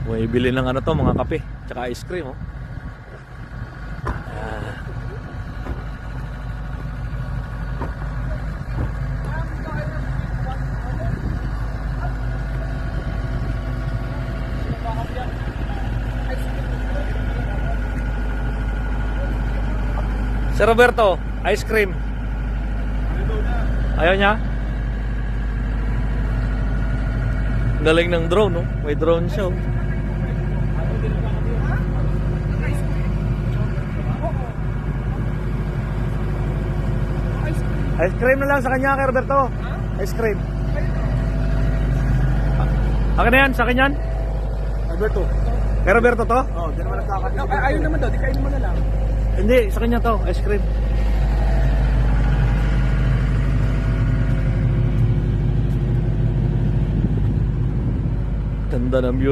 Bumibili ng ano to, mga kape, tsaka ice cream, oh. Sir Roberto, ice cream. Ayaw niya? Galing ng drone, no? May drone siya, oh. Ice cream na lang sa kanya, kay Roberto. Ice cream. Akin na yan, sa akin yan. Alberto. Kay Roberto to? Oo, di naman nagkakadito. Ayaw naman daw, di kainin mo na lang. Hindi, sa kanya to, ice cream. Ganda ng view